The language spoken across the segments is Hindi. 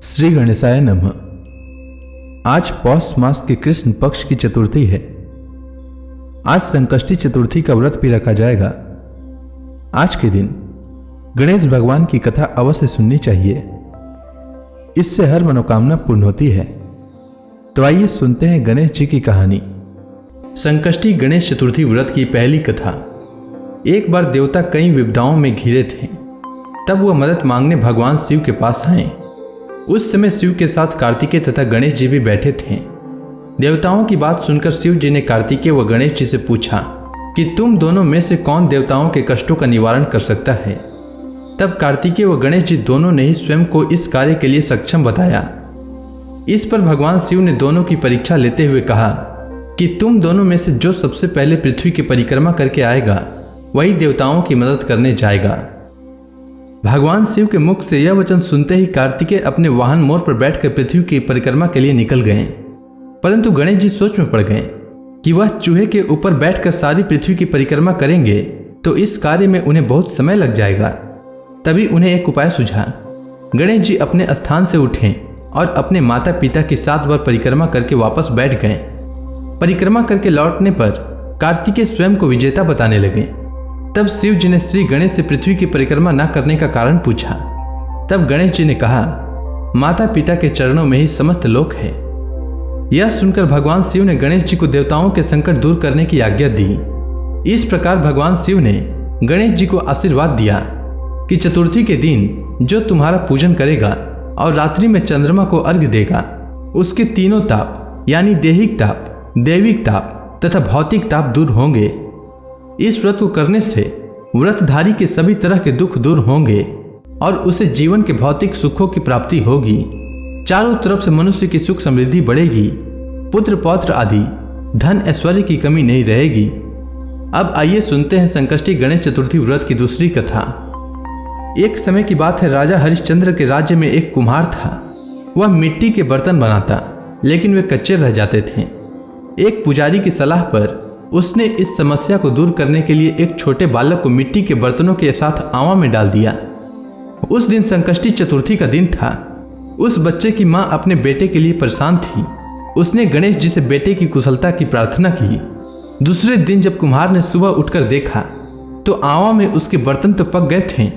श्री गणेशाय नमः। आज पौष मास के कृष्ण पक्ष की चतुर्थी है। आज संकष्टी चतुर्थी का व्रत भी रखा जाएगा। आज के दिन गणेश भगवान की कथा अवश्य सुननी चाहिए, इससे हर मनोकामना पूर्ण होती है। तो आइए सुनते हैं गणेश जी की कहानी। संकष्टी गणेश चतुर्थी व्रत की पहली कथा। एक बार देवता कई विपदाओं में घिरे थे, तब वह मदद मांगने भगवान शिव के पास आए। उस समय शिव के साथ कार्तिकेय तथा गणेश जी भी बैठे थे। देवताओं की बात सुनकर शिव जी ने कार्तिकेय व गणेश जी से पूछा कि तुम दोनों में से कौन देवताओं के कष्टों का निवारण कर सकता है। तब कार्तिकेय व गणेश जी दोनों ने ही स्वयं को इस कार्य के लिए सक्षम बताया। इस पर भगवान शिव ने दोनों की परीक्षा लेते हुए कहा कि तुम दोनों में से जो सबसे पहले पृथ्वी की परिक्रमा करके आएगा वही देवताओं की मदद करने जाएगा। भगवान शिव के मुख से यह वचन सुनते ही कार्तिकेय अपने वाहन मोर पर बैठकर पृथ्वी की परिक्रमा के लिए निकल गए। परंतु गणेश जी सोच में पड़ गए कि वह चूहे के ऊपर बैठकर सारी पृथ्वी की परिक्रमा करेंगे तो इस कार्य में उन्हें बहुत समय लग जाएगा। तभी उन्हें एक उपाय सूझा। गणेश जी अपने स्थान से उठे और अपने माता पिता की 7 बार परिक्रमा करके वापस बैठ गए। परिक्रमा करके लौटने पर कार्तिकेय स्वयं को विजेता बताने लगे। तब शिव जी ने श्री गणेश से पृथ्वी की परिक्रमा न करने का कारण पूछा। तब गणेश जी ने कहा, माता पिता के चरणों में ही समस्त लोक है। यह सुनकर भगवान शिव ने गणेश जी को देवताओं के संकट दूर करने की आज्ञा दी। इस प्रकार भगवान शिव ने गणेश जी को आशीर्वाद दिया कि चतुर्थी के दिन जो तुम्हारा पूजन करेगा और रात्रि में चंद्रमा को अर्घ्य देगा, उसके तीनों ताप यानी देहिक ताप, दैविक ताप तथा भौतिक ताप दूर होंगे। इस व्रत को करने से व्रतधारी के सभी तरह के दुख दूर होंगे और उसे जीवन के भौतिक सुखों की प्राप्ति होगी। चारों तरफ से मनुष्य की सुख समृद्धि बढ़ेगी, पुत्र पौत्र आदि धन ऐश्वर्य की कमी नहीं रहेगी। अब आइए सुनते हैं संकष्टी गणेश चतुर्थी व्रत की दूसरी कथा। एक समय की बात है, राजा हरिश्चंद्र के राज्य में एक कुम्हार था। वह मिट्टी के बर्तन बनाता, लेकिन वे कच्चे रह जाते थे। एक पुजारी की सलाह पर उसने इस समस्या को दूर करने के लिए एक छोटे बालक को मिट्टी के बर्तनों के साथ आवा में डाल दिया। उस दिन संकष्टी चतुर्थी का दिन था। उस बच्चे की मां अपने बेटे के लिए परेशान थी। उसने गणेश जी से बेटे की कुशलता की प्रार्थना की। दूसरे दिन जब कुम्हार ने सुबह उठकर देखा तो आवा में उसके बर्तन तो पक गए थे,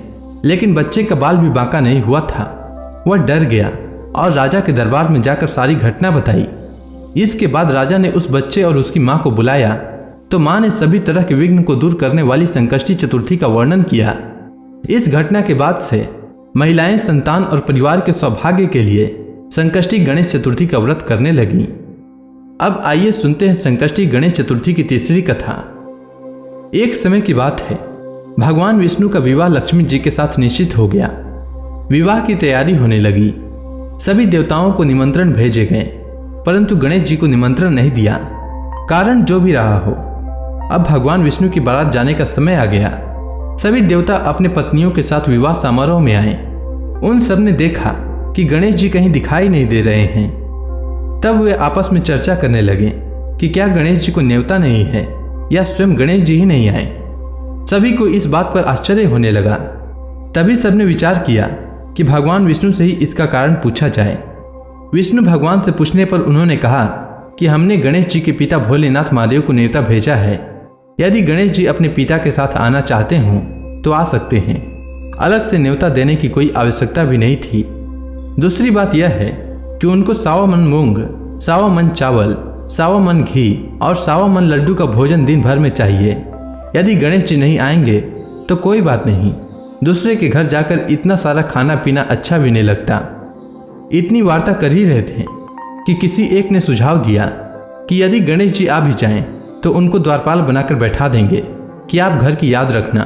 लेकिन बच्चे का बाल भी बांका नहीं हुआ था। वह डर गया और राजा के दरबार में जाकर सारी घटना बताई। इसके बाद राजा ने उस बच्चे और उसकी मां को बुलाया तो मां ने सभी तरह के विघ्न को दूर करने वाली संकष्टी चतुर्थी का वर्णन किया। इस घटना के बाद से महिलाएं संतान और परिवार के सौभाग्य के लिए संकष्टी गणेश चतुर्थी का व्रत करने लगी। अब आइए सुनते हैं संकष्टी गणेश चतुर्थी की तीसरी कथा। एक समय की बात है, भगवान विष्णु का विवाह लक्ष्मी जी के साथ निश्चित हो गया। विवाह की तैयारी होने लगी। सभी देवताओं को निमंत्रण भेजे गए, परंतु गणेश जी को निमंत्रण नहीं दिया। कारण जो भी रहा हो, अब भगवान विष्णु की बारात जाने का समय आ गया। सभी देवता अपने पत्नियों के साथ विवाह समारोह में आए। उन सब ने देखा कि गणेश जी कहीं दिखाई नहीं दे रहे हैं। तब वे आपस में चर्चा करने लगे कि क्या गणेश जी को न्योता नहीं है या स्वयं गणेश जी ही नहीं आए। सभी को इस बात पर आश्चर्य होने लगा। तभी सबने विचार किया कि भगवान विष्णु से ही इसका कारण पूछा जाए। विष्णु भगवान से पूछने पर उन्होंने कहा कि हमने गणेश जी के पिता भोलेनाथ महादेव को न्योता भेजा है। यदि गणेश जी अपने पिता के साथ आना चाहते हों तो आ सकते हैं। अलग से न्योता देने की कोई आवश्यकता भी नहीं थी। दूसरी बात यह है कि उनको 100 मन मूंग, 100 मन चावल, 100 मन घी और 100 मन लड्डू का भोजन दिन भर में चाहिए। यदि गणेश जी नहीं आएंगे तो कोई बात नहीं, दूसरे के घर जाकर इतना सारा खाना पीना अच्छा भी नहीं लगता। इतनी वार्ता कर ही रहे थे कि किसी एक ने सुझाव दिया कि यदि गणेश जी आ भी जाएं तो उनको द्वारपाल बनाकर बैठा देंगे कि आप घर की याद रखना।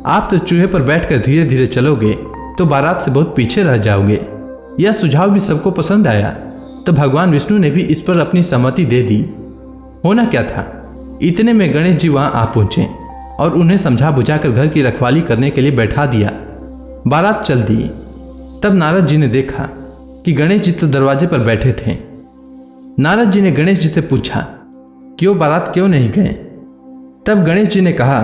आप तो चूहे पर बैठकर धीरे धीरे चलोगे तो बारात से बहुत पीछे रह जाओगे। यह सुझाव भी सबको पसंद आया, तो भगवान विष्णु ने भी इस पर अपनी सहमति दे दी। होना क्या था, इतने में गणेश जी वहां आ पहुंचे और उन्हें समझा बुझाकर घर की रखवाली करने के लिए बैठा दिया। बारात चल दी। तब नारद जी ने देखा कि गणेश जी तो दरवाजे पर बैठे थे। नारद जी ने गणेश जी से पूछा कि वो बारात क्यों नहीं गए। तब गणेश जी ने कहा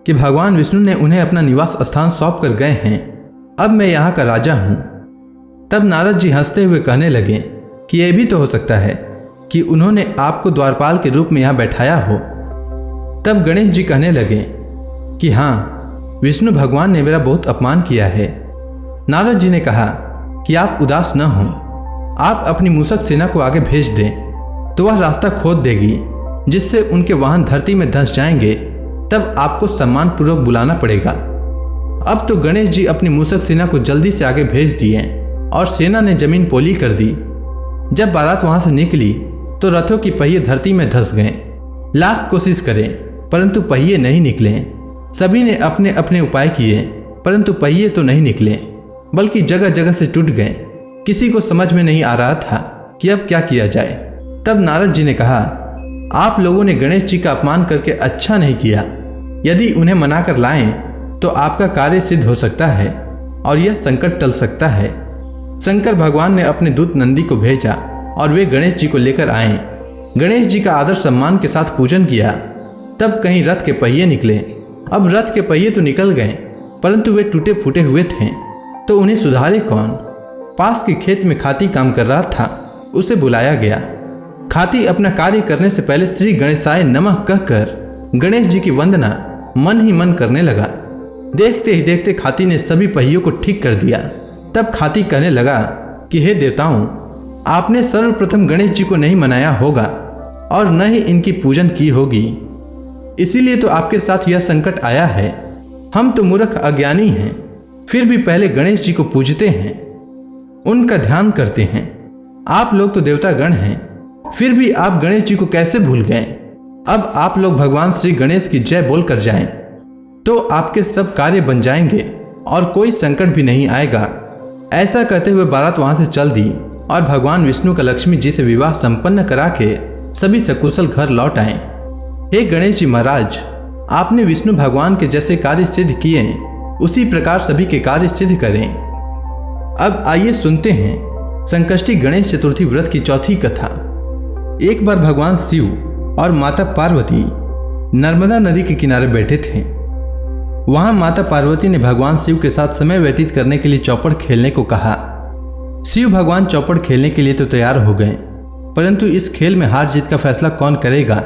कि भगवान विष्णु ने उन्हें अपना निवास स्थान सौंप कर गए हैं। अब मैं यहाँ का राजा हूँ। तब नारद जी हंसते हुए कहने लगे कि यह भी तो हो सकता है कि उन्होंने आपको द्वारपाल के रूप में यहाँ बैठाया हो। तब गणेश जी कहने लगे कि हाँ, विष्णु भगवान ने मेरा बहुत अपमान किया है। नारद जी ने कहा कि आप उदास न हों, आप अपनी मूषक सेना को आगे भेज दें तो वह रास्ता खोद देगी, जिससे उनके वाहन धरती में धंस जाएंगे। तब आपको सम्मानपूर्वक बुलाना पड़ेगा। अब तो गणेश जी अपनी मूषक सेना को जल्दी से आगे भेज दिए और सेना ने जमीन पोली कर दी। जब बारात वहां से निकली तो रथों की पहिए धरती में धंस गए। लाख कोशिश करें परंतु पहिए नहीं निकले। सभी ने अपने अपने उपाय किए परंतु पहिए तो नहीं निकले, बल्कि जगह जगह से टूट गए। किसी को समझ में नहीं आ रहा था कि अब क्या किया जाए। तब नारद जी ने कहा, आप लोगों ने गणेश जी का अपमान करके अच्छा नहीं किया। यदि उन्हें मनाकर लाएं तो आपका कार्य सिद्ध हो सकता है और यह संकट टल सकता है। शंकर भगवान ने अपने दूत नंदी को भेजा और वे गणेश जी को लेकर आए। गणेश जी का आदर सम्मान के साथ पूजन किया। तब कहीं रथ के पहिए निकले। अब रथ के पहिए तो निकल गए परंतु वे टूटे फूटे हुए थे, तो उन्हें सुधारे कौन। पास के खेत में खाती काम कर रहा था, उसे बुलाया गया। खाती अपना कार्य करने से पहले श्री गणेशाय नमः कहकर गणेश जी की वंदना मन ही मन करने लगा। देखते ही देखते खाती ने सभी पहियों को ठीक कर दिया। तब खाती कहने लगा कि हे देवताओं, आपने सर्वप्रथम गणेश जी को नहीं मनाया होगा और न ही इनकी पूजन की होगी, इसीलिए तो आपके साथ यह संकट आया है। हम तो मूर्ख अज्ञानी हैं, फिर भी पहले गणेश जी को पूजते हैं, उनका ध्यान करते हैं। आप लोग तो देवता गण हैं, फिर भी आप गणेश जी को कैसे भूल गए। अब आप लोग भगवान श्री गणेश की जय बोल कर जाएं, तो आपके सब कार्य बन जाएंगे और कोई संकट भी नहीं आएगा। ऐसा कहते हुए बारात वहां से चल दी और भगवान विष्णु का लक्ष्मी जी से विवाह संपन्न करा के सभी सकुशल घर लौट आए। हे गणेश जी महाराज, आपने विष्णु भगवान के जैसे कार्य सिद्ध किए, उसी प्रकार सभी के कार्य सिद्ध करें। अब आइए सुनते हैं संकष्टी गणेश चतुर्थी व्रत की चौथी कथा। एक बार भगवान शिव और माता पार्वती नर्मदा नदी के किनारे बैठे थे। वहां माता पार्वती ने भगवान शिव के साथ समय व्यतीत करने के लिए चौपड़ खेलने को कहा। शिव भगवान चौपड़ खेलने के लिए तो तैयार हो गए, परंतु इस खेल में हार जीत का फैसला कौन करेगा,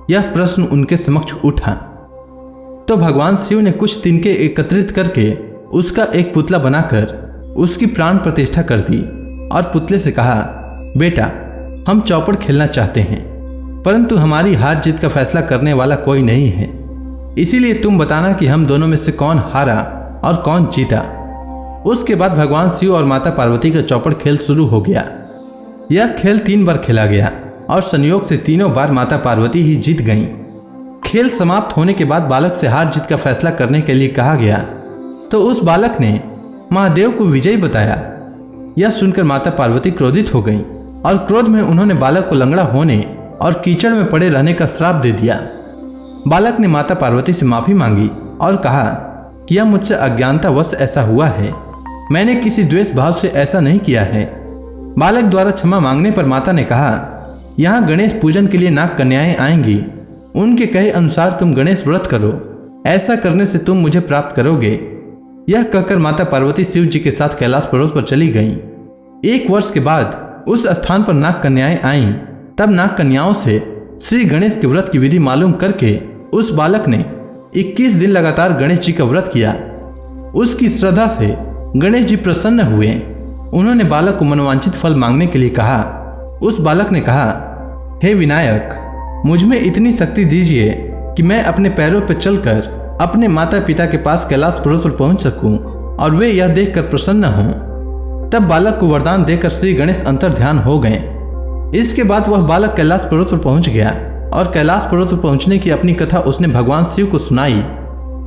यह प्रश्न उनके समक्ष उठा। तो भगवान शिव ने कुछ तिनके एकत्रित करके उसका एक पुतला बनाकर उसकी प्राण प्रतिष्ठा कर दी और पुतले से कहा, बेटा, हम चौपड़ खेलना चाहते हैं, परंतु हमारी हार जीत का फैसला करने वाला कोई नहीं है, इसीलिए तुम बताना कि हम दोनों में से कौन हारा और कौन जीता। उसके बाद भगवान शिव और माता पार्वती का चौपड़ खेल शुरू हो गया। यह खेल 3 बार खेला गया और संयोग से तीनों बार माता पार्वती ही जीत गईं। खेल समाप्त होने के बाद बालक से हार जीत का फैसला करने के लिए कहा गया, तो उस बालक ने महादेव को विजयी बताया। यह सुनकर माता पार्वती क्रोधित हो गईं और क्रोध में उन्होंने बालक को लंगड़ा होने और कीचड़ में पड़े रहने का श्राप दे दिया। बालक ने माता पार्वती से माफी मांगी और कहा कि यह मुझसे अज्ञानतावश ऐसा हुआ है, मैंने किसी द्वेष भाव से ऐसा नहीं किया है। बालक द्वारा क्षमा मांगने पर माता ने कहा, यहाँ गणेश पूजन के लिए नाग कन्याएं आएंगी, उनके कहे अनुसार तुम गणेश व्रत करो, ऐसा करने से तुम मुझे प्राप्त करोगे। यह कहकर माता पार्वती शिव जी के साथ कैलाश पर्वत पर चली गईं। 1 वर्ष के बाद उस स्थान पर नाग कन्याएं आईं। तब नाग कन्याओं से श्री गणेश के व्रत की विधि मालूम करके उस बालक ने 21 दिन लगातार गणेश जी का व्रत किया। उसकी श्रद्धा से गणेश जी प्रसन्न हुए। उन्होंने बालक को मनोवांछित फल मांगने के लिए कहा। उस बालक ने कहा, हे विनायक, मुझ में इतनी शक्ति दीजिए कि मैं अपने पैरों पर चलकर अपने माता पिता के पास कैलाश पर्वत पर पहुंच सकूं और वे यह देखकर प्रसन्न हों। तब बालक को वरदान देकर श्री गणेश अंतर्ध्यान हो गए। इसके बाद वह बालक कैलाश पर्वत पर पहुंच गया और कैलाश पर्वत पर पहुंचने की अपनी कथा उसने भगवान शिव को सुनाई।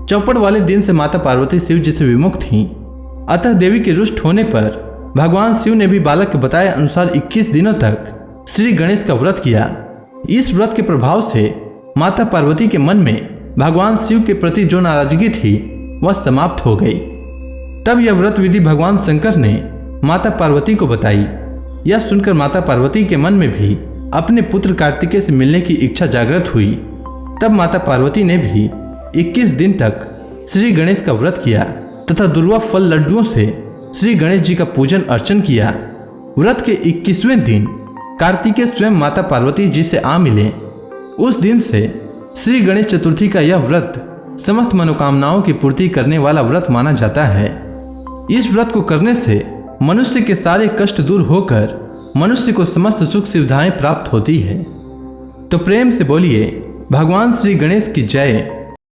चौपड़ वाले दिन से माता पार्वती शिव जी से विमुख थीं, अतः देवी के रुष्ट होने पर भगवान शिव ने भी बालक के बताए अनुसार 21 दिनों तक श्री गणेश का व्रत किया। इस व्रत के प्रभाव से माता पार्वती के मन में भगवान शिव के प्रति जो नाराजगी थी वह समाप्त हो गई। तब यह व्रत विधि भगवान शंकर ने माता पार्वती को बताई। यह सुनकर माता पार्वती के मन में भी अपने पुत्र कार्तिकेय से मिलने की इच्छा जागृत हुई। तब माता पार्वती ने भी 21 दिन तक श्री गणेश का व्रत किया तथा दुर्वा फल लड्डुओं से श्री गणेश जी का पूजन अर्चन किया। व्रत के 21वें दिन कार्तिकेय स्वयं माता पार्वती जी से आ मिले। उस दिन से श्री गणेश चतुर्थी का यह व्रत समस्त मनोकामनाओं की पूर्ति करने वाला व्रत माना जाता है। इस व्रत को करने से मनुष्य के सारे कष्ट दूर होकर मनुष्य को समस्त सुख सुविधाएं प्राप्त होती है। तो प्रेम से बोलिए भगवान श्री गणेश की जय।